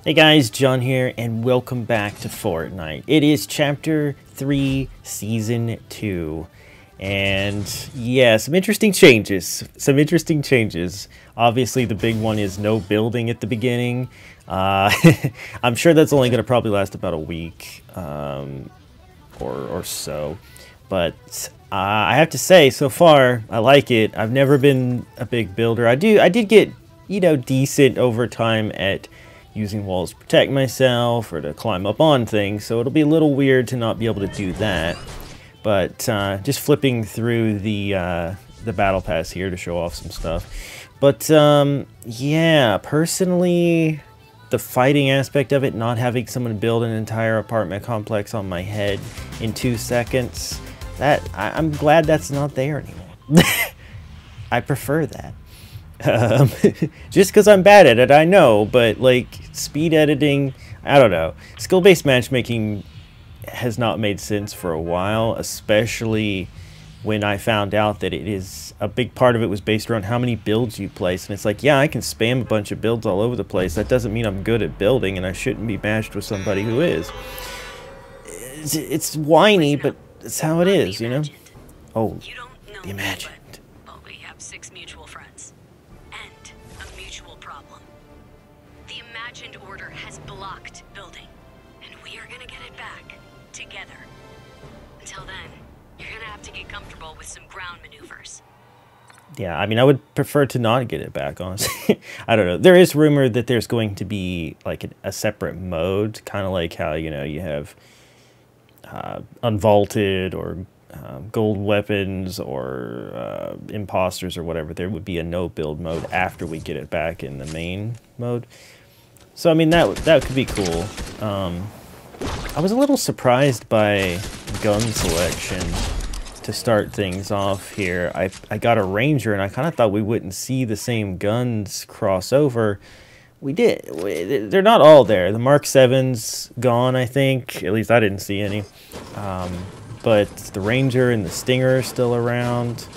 Hey guys, John here, and welcome back to Fortnite. It is Chapter 3, Season 2. And yeah, some interesting changes. Obviously, the big one is no building at the beginning. I'm sure that's only going to probably last about a week or so. But I have to say, so far, I like it. I've never been a big builder. I did get, decent over time at using walls to protect myself or to climb up on things, so it'll be a little weird to not be able to do that. But just flipping through the battle pass here to show off some stuff. But yeah, personally, the fighting aspect of it, not having someone build an entire apartment complex on my head in 2 seconds, I'm glad that's not there anymore. I prefer that. Just because I'm bad at it, I know, but like speed editing, I don't know. Skill-based matchmaking has not made sense for a while, especially when I found out that a big part of it was based around how many builds you place. And it's like, yeah, I can spam a bunch of builds all over the place. That doesn't mean I'm good at building, and I shouldn't be matched with somebody who is. It's whiny, but it's how it is, you know? Oh, the imagined. Well, we have 6 mutual friends. And a mutual problem. The imagined order has blocked building. And we are gonna get it back. Together. Until then, you're gonna have to get comfortable with some ground maneuvers. Yeah, I mean, I would prefer to not get it back, honestly. I don't know. There is rumor that there's going to be, like, a separate mode, kind of like how, you have unvaulted or gold weapons or imposters or whatever. There would be a no-build mode after we get it back in the main mode. So, I mean, that could be cool. I was a little surprised by gun selection to start things off here. I got a Ranger, and I kind of thought we wouldn't see the same guns cross over. We did. They're not all there. The Mark 7's gone, I think. At least I didn't see any. But the Ranger and the Stinger are still around.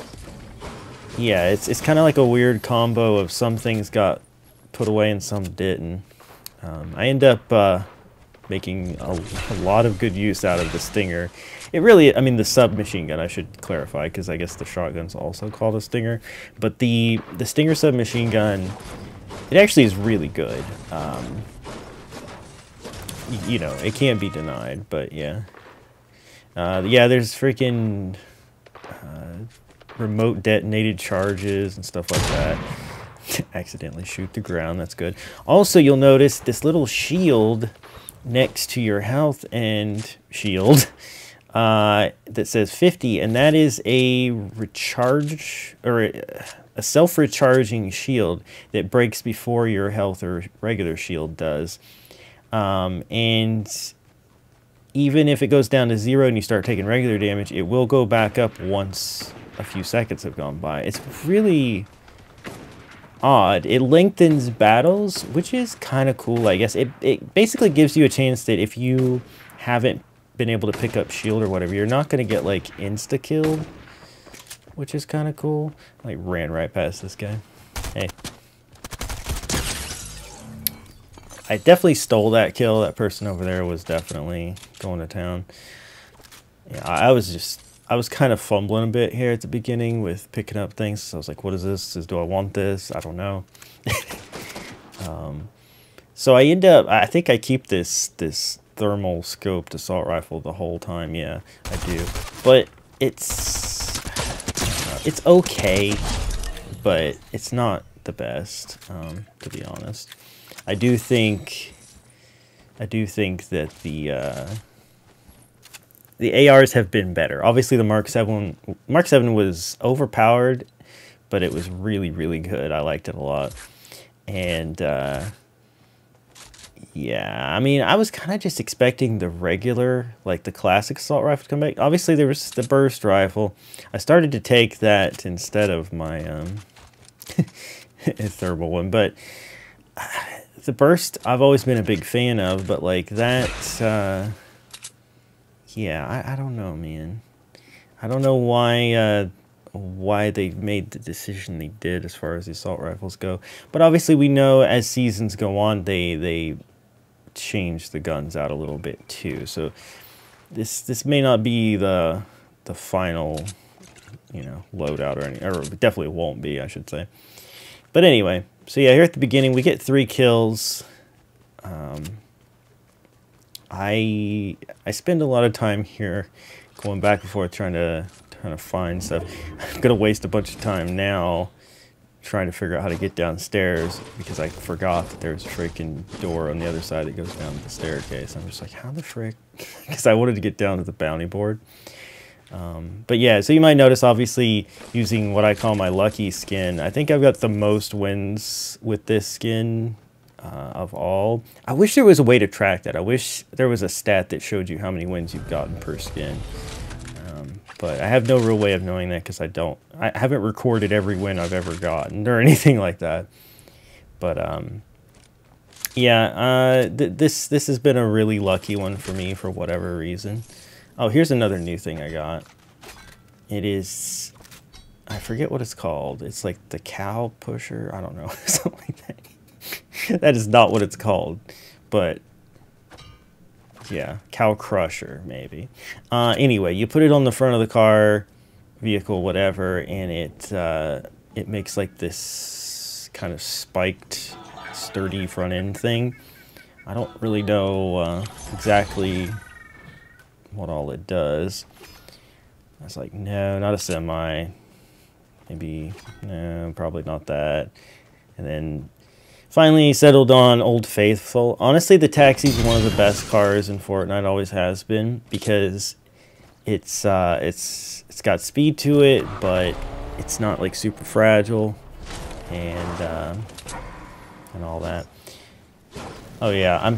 Yeah, it's kind of like a weird combo of some things got put away and some didn't. I end up making a lot of good use out of the Stinger. It really, I mean, the submachine gun, I should clarify, because I guess the shotgun's also called a Stinger. But the Stinger submachine gun, it actually is really good. It can't be denied, but yeah. Yeah, there's freaking remote detonated charges and stuff like that. Accidentally shoot the ground, that's good. Also, you'll notice this little shield next to your health and shield that says 50, and that is a recharge, or a self-recharging shield that breaks before your health or regular shield does. And even if it goes down to 0 and you start taking regular damage, it will go back up once a few seconds have gone by. It's really odd. It lengthens battles, which is kind of cool, I guess. It basically gives you a chance that if you haven't been able to pick up shield or whatever, you're not going to get, like, insta-killed, which is kind of cool. I, like, ran right past this guy. Hey. I definitely stole that kill. That person over there was definitely going to town. Yeah, I was kind of fumbling a bit here at the beginning with picking up things. So I was like, what is this? Do I want this? I don't know. So I end up, I think I keep this thermal scoped assault rifle the whole time. Yeah, I do. But it's okay, but it's not the best, to be honest. I do think that the ARs have been better. Obviously, the Mark 7 was overpowered, but it was really, really good. I liked it a lot. And yeah, I mean, I was kind of just expecting the regular, like the classic assault rifle to come back. Obviously, there was the burst rifle. I started to take that instead of my thermal one, but the burst I've always been a big fan of, but like that, yeah, I don't know, man. I don't know why they made the decision they did as far as the assault rifles go. But obviously we know as seasons go on, they changed the guns out a little bit too. So this may not be the final, you know, loadout or anything, or it definitely won't be, I should say. But anyway, so yeah, here at the beginning we get 3 kills. I spend a lot of time here going back and forth trying to find stuff. I'm gonna waste a bunch of time now trying to figure out how to get downstairs because I forgot that there's a freaking door on the other side that goes down the staircase. I'm just like, how the frick? Because I wanted to get down to the bounty board. But yeah, so you might notice, obviously, using what I call my lucky skin, I think I've got the most wins with this skin of all. I wish there was a way to track that. I wish there was a stat that showed you how many wins you've gotten per skin. But I have no real way of knowing that because I haven't recorded every win I've ever gotten or anything like that. But yeah, this has been a really lucky one for me for whatever reason. Oh, here's another new thing I got. It is, I forget what it's called. It's like the cow pusher. I don't know, something like that. That is not what it's called, but yeah, cow crusher maybe. Anyway, you put it on the front of the car, vehicle, whatever, and it makes like this kind of spiked, sturdy front end thing. I don't really know exactly what all it does. I was like, no, not a semi. Maybe, no, probably not that. And then finally settled on Old Faithful. Honestly, the Taxi is one of the best cars in Fortnite, always has been, because it's got speed to it, but it's not like super fragile and all that. Oh yeah,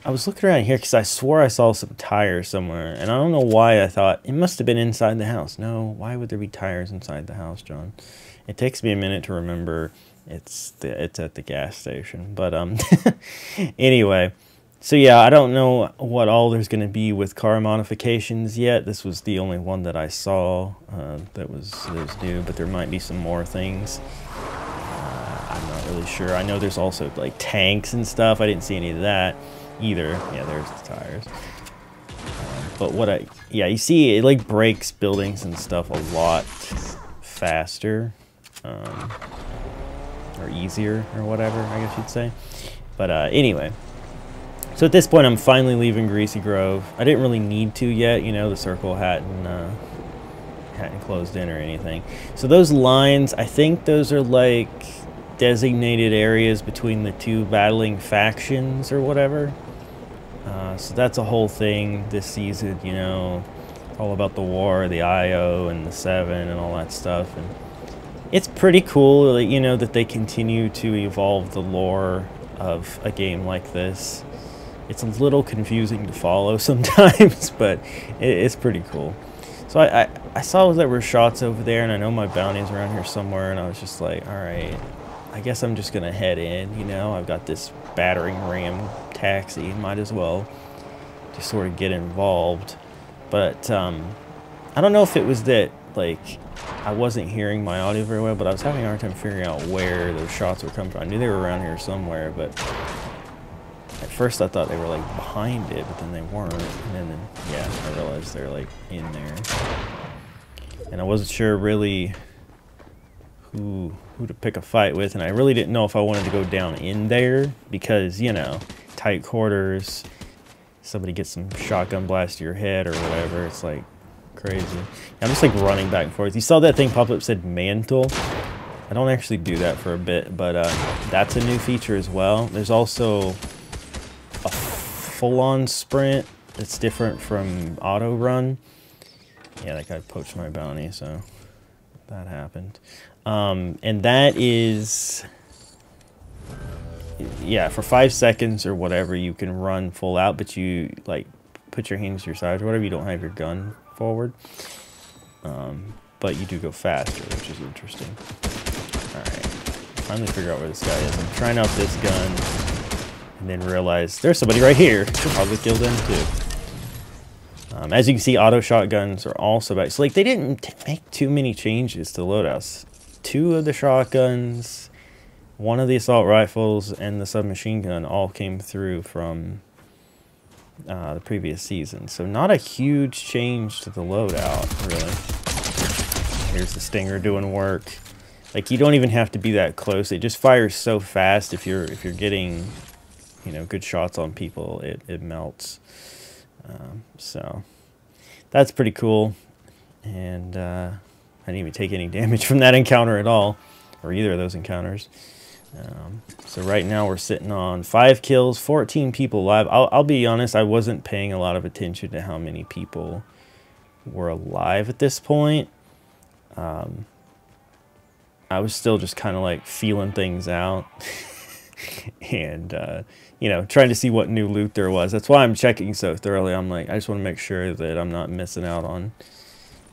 I was looking around here because I swore I saw some tires somewhere, and I don't know why I thought it must have been inside the house. No, why would there be tires inside the house, John? It takes me a minute to remember it's at the gas station. But anyway, so yeah, I don't know what all there's going to be with car modifications yet. This was the only one that I saw that was new, but there might be some more things. I'm not really sure. I know there's also like tanks and stuff. I didn't see any of that either. Yeah, there's the tires. But yeah, you see it like breaks buildings and stuff a lot faster, or easier, or whatever, I guess you'd say. But anyway, so at this point I'm finally leaving Greasy Grove. I didn't really need to yet, you know, the circle hadn't closed in or anything. So those lines, I think those are like designated areas between the two battling factions or whatever. So that's a whole thing this season, you know, all about the war, the IO and the 7 and all that stuff. And it's pretty cool, you know, that they continue to evolve the lore of a game like this. It's a little confusing to follow sometimes, but it's pretty cool. So I saw there were shots over there, and I know my bounty's around here somewhere, and I was just like, all right, I guess I'm just gonna head in, you know. I've got this battering ram taxi, might as well just sort of get involved. But I don't know if it was that, like, I wasn't hearing my audio very well, but I was having a hard time figuring out where those shots were coming from. I knew they were around here somewhere, but at first I thought they were like behind it, but then they weren't. And then yeah, I realized they're like in there. And I wasn't sure really who to pick a fight with, and I really didn't know if I wanted to go down in there because, you know, tight quarters, somebody gets some shotgun blast to your head or whatever. It's like crazy. I'm just like running back and forth. You saw that thing pop up, said mantle. I don't actually do that for a bit, but that's a new feature as well. There's also a full-on sprint that's different from auto run. Yeah, that guy poached my bounty, so that happened. And that is, yeah, for 5 seconds or whatever, you can run full out, but you like put your hands to your sides or whatever. You don't have your gun forward, but you do go faster, which is interesting. All right, finally figure out where this guy is. I'm trying out this gun, and then realize there's somebody right here. Should probably kill them too. As you can see, auto shotguns are also back. So like they didn't make too many changes to loadouts. 2 of the shotguns one of the assault rifles and the submachine gun all came through from the previous season. So not a huge change to the loadout, really. Here's the Stinger doing work. Like, you don't even have to be that close. It just fires so fast. If you're getting, you know, good shots on people, it melts. So that's pretty cool. And I didn't even take any damage from that encounter at all, or either of those encounters. So right now we're sitting on 5 kills, 14 people alive. I'll be honest, I wasn't paying a lot of attention to how many people were alive at this point. I was still just kind of like feeling things out and, you know, trying to see what new loot there was. That's why I'm checking so thoroughly. I'm like, I just want to make sure that I'm not missing out on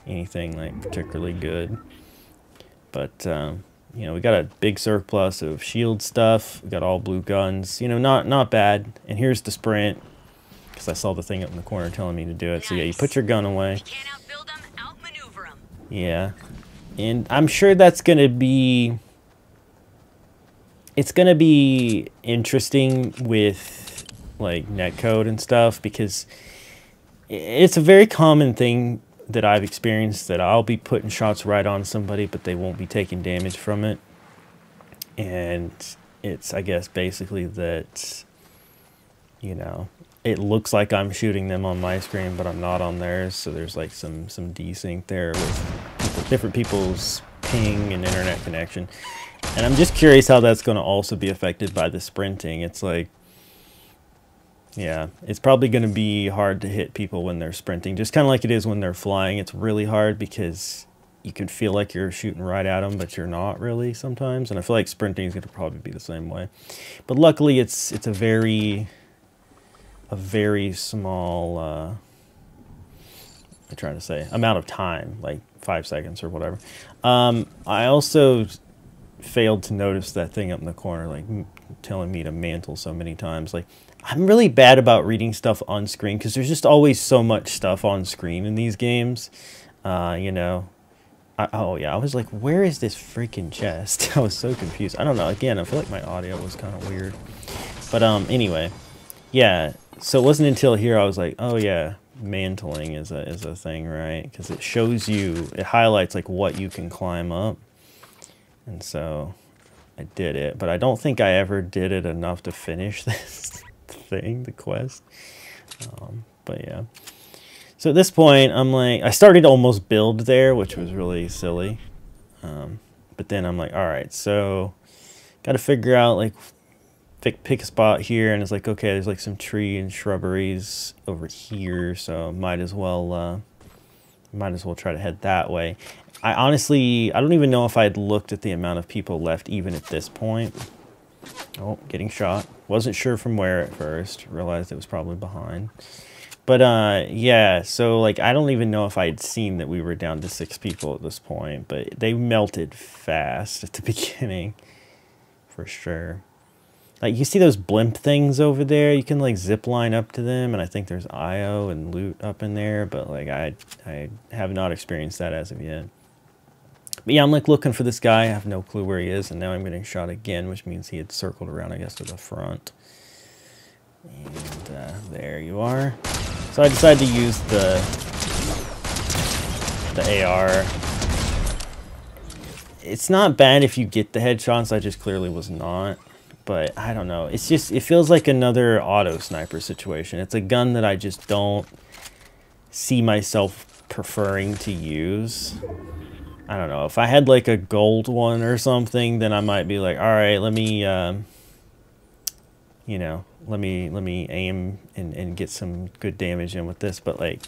anything like particularly good. But, you know, we got a big surplus of shield stuff. We got all blue guns. You know, not bad. And here's the sprint, because I saw the thing up in the corner telling me to do it. Nice. So yeah, you put your gun away. We can't outbuild them, outmaneuver them. Yeah, and I'm sure that's gonna be. It's gonna be interesting with like netcode and stuff, because it's a very common thing that I've experienced, that I'll be putting shots right on somebody, but they won't be taking damage from it. And it's, I guess, basically that, you know, it looks like I'm shooting them on my screen, but I'm not on theirs. So there's like some desync there with different people's ping and internet connection. And I'm just curious how that's going to also be affected by the sprinting. It's like, yeah, it's probably going to be hard to hit people when they're sprinting, just kind of like it is when they're flying. It's really hard because you can feel like you're shooting right at them, but you're not really sometimes. And I feel like sprinting is going to probably be the same way. But luckily, it's a very small, I'm trying to say, amount of time, like 5 seconds or whatever. I also failed to notice that thing up in the corner, like telling me to mantle so many times. Like, I'm really bad about reading stuff on screen because there's just always so much stuff on screen in these games. You know, oh yeah, I was like, where is this freaking chest? I was so confused. I don't know. Again, I feel like my audio was kind of weird. But anyway, yeah. So it wasn't until here I was like, oh yeah, mantling is a thing, right? Because it shows you, it highlights like what you can climb up, and so I did it. But I don't think I ever did it enough to finish this thing, the quest. But yeah, so at this point I'm like, I started to almost build there, which was really silly, but then I'm like, all right, so got to figure out like pick a spot here, and it's like, okay, there's like some tree and shrubberies over here, so might as well try to head that way. I honestly, I don't even know if I'd looked at the amount of people left even at this point. Oh, getting shot. Wasn't sure from where at first. Realized it was probably behind. But, yeah, so, like, I don't even know if I'd seen that we were down to 6 people at this point. But they melted fast at the beginning. For sure. Like, you see those blimp things over there? You can, like, zip line up to them. And I think there's IO and loot up in there. But, like, I have not experienced that as of yet. But yeah, I'm like looking for this guy. I have no clue where he is, and now I'm getting shot again, which means he had circled around, I guess, to the front. And there you are. So I decided to use the AR. It's not bad if you get the headshots. I just clearly was not. But I don't know. It's just, it feels like another auto sniper situation. It's a gun that I just don't see myself preferring to use. I don't know, if I had like a gold one or something, then I might be like, all right, let me, you know, let me aim and get some good damage in with this. But like,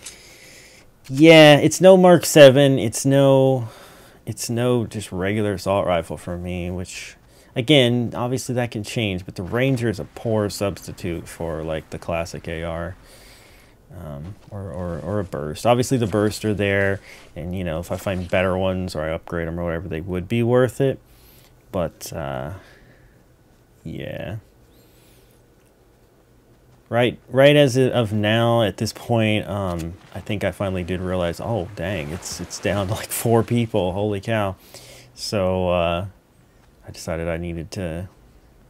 yeah, it's no Mark 7. It's no just regular assault rifle for me, which again, obviously that can change, but the Ranger is a poor substitute for like the classic AR. Or a burst. Obviously the bursts are there, and you know, if I find better ones or I upgrade them or whatever, they would be worth it. But yeah, right as of now at this point, I think I finally did realize, oh dang, it's down to like 4 people. Holy cow. So I decided I needed to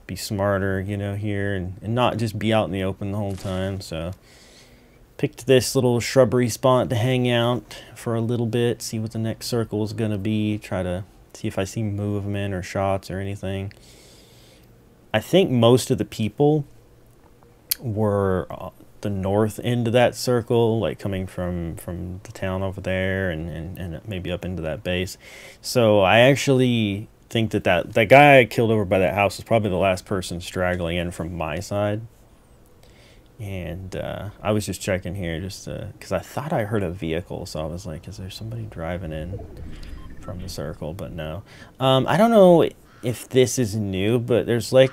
be smarter, you know, here and not just be out in the open the whole time. So picked this little shrubbery spot to hang out for a little bit, see what the next circle is going to be, try to see if I see movement or shots or anything. I think most of the people were the north end of that circle, like coming from the town over there and maybe up into that base. So I actually think that guy I killed over by that house was probably the last person straggling in from my side. And I was just checking here just because I thought I heard a vehicle, so I was like, is there somebody driving in from the circle? But no. I don't know if this is new, but there's like,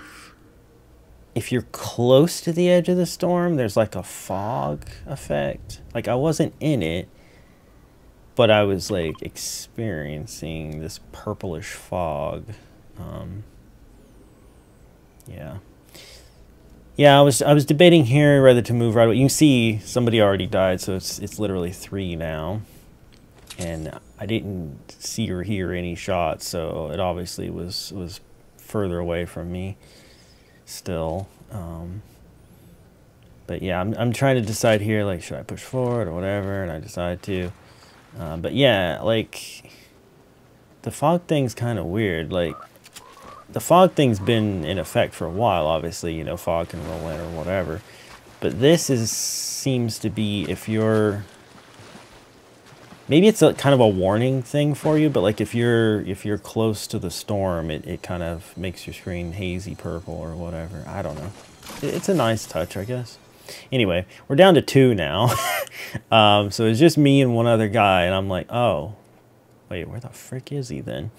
if you're close to the edge of the storm, there's like a fog effect. Like, I wasn't in it, but I was like experiencing this purplish fog. Yeah, I was debating here whether to move right away. You can see somebody already died, so it's literally 3 now. And I didn't see or hear any shots, so it obviously was further away from me still. But yeah, I'm trying to decide here, like, should I push forward or whatever, and I decide to. But yeah, like, the fog thing's kind of weird. Like, the fog thing's been in effect for a while, obviously, you know, fog can roll in or whatever. But this seems to be, if you're, maybe it's a kind of a warning thing for you, but like if you're close to the storm, it kind of makes your screen hazy purple or whatever. I don't know. It's a nice touch, I guess. Anyway, we're down to 2 now. So it's just me and one other guy, and I'm like, oh, wait, where the frick is he then?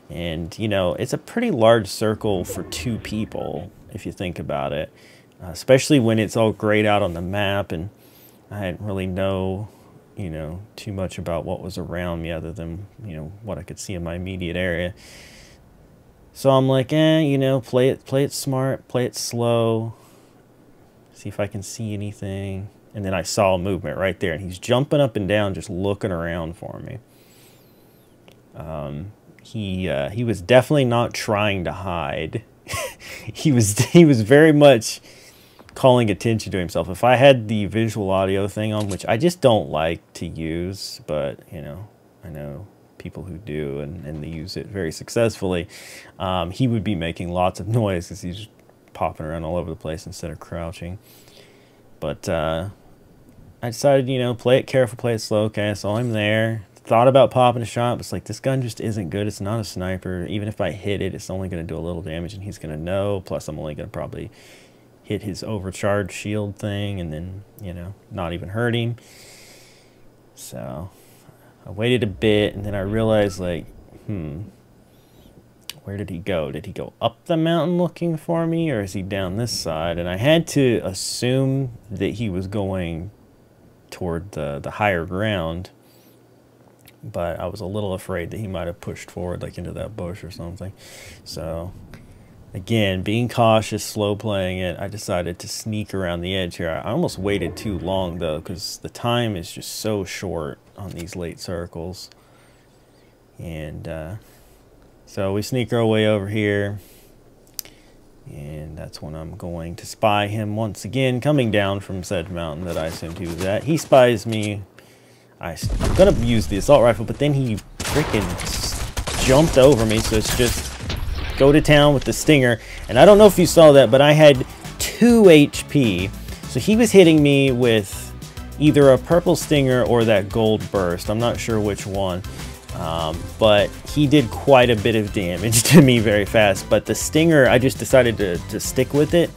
And, you know, it's a pretty large circle for 2 people, if you think about it. Especially when it's all grayed out on the map, and I didn't really know, you know, too much about what was around me other than, you know, what I could see in my immediate area. So I'm like, you know, play it smart, play it slow, see if I can see anything. And then I saw movement right there, and he's jumping up and down, just looking around for me. He was definitely not trying to hide. he was very much calling attention to himself. If I had the visual audio thing on, which I just don't like to use, but you know, I know people who do, and they use it very successfully, he would be making lots of noise because he's popping around all over the place instead of crouching. But I decided, you know, play it careful, play it slow. Okay, I saw him there. Thought about popping a shot, but it's like, this gun just isn't good. It's not a sniper. Even if I hit it, it's only going to do a little damage, and he's going to know. Plus, I'm only going to probably hit his overcharged shield thing and then, you know, not even hurt him. So I waited a bit, and then I realized, like, where did he go? Did he go up the mountain looking for me, or is he down this side? And I had to assume that he was going toward the higher ground, but I was a little afraid that he might have pushed forward, like into that bush or something. So again, being cautious, slow playing it, I decided to sneak around the edge here. I almost waited too long though, because the time is just so short on these late circles. And so we sneak our way over here, and that's when I'm going to spy him once again, coming down from said mountain that I assumed he was at. He spies me. I'm gonna use the assault rifle, but then he freaking jumped over me, so it's just go to town with the stinger. And I don't know if you saw that, but I had 2 HP, so he was hitting me with either a purple stinger or that gold burst. I'm not sure which one, but he did quite a bit of damage to me very fast. But the stinger, I just decided to stick with it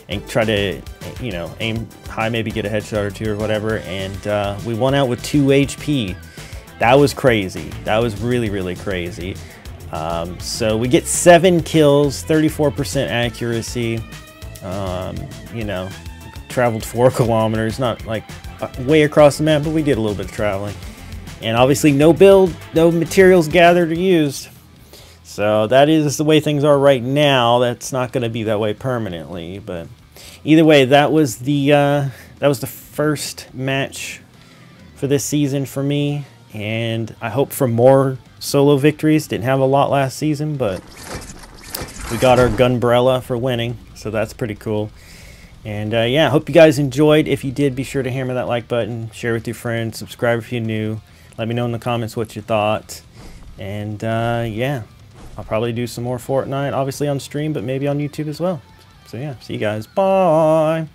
and try to, you know, aim high, maybe get a headshot or 2 or whatever, and we won out with 2 HP. That was crazy. That was really, really crazy. So we get 7 kills, 34% accuracy. You know, traveled 4 kilometers, not like way across the map, but we did a little bit of traveling. And obviously no build, no materials gathered or used. So that is the way things are right now. That's not going to be that way permanently, but either way, that was the first match for this season for me, and I hope for more solo victories. Didn't have a lot last season, but we got our gunbrella for winning, so that's pretty cool. And yeah, hope you guys enjoyed. If you did, be sure to hammer that like button, share with your friends, subscribe if you're new. Let me know in the comments what you thought. And yeah, I'll probably do some more Fortnite, obviously on stream, but maybe on YouTube as well. So yeah, see you guys. Bye!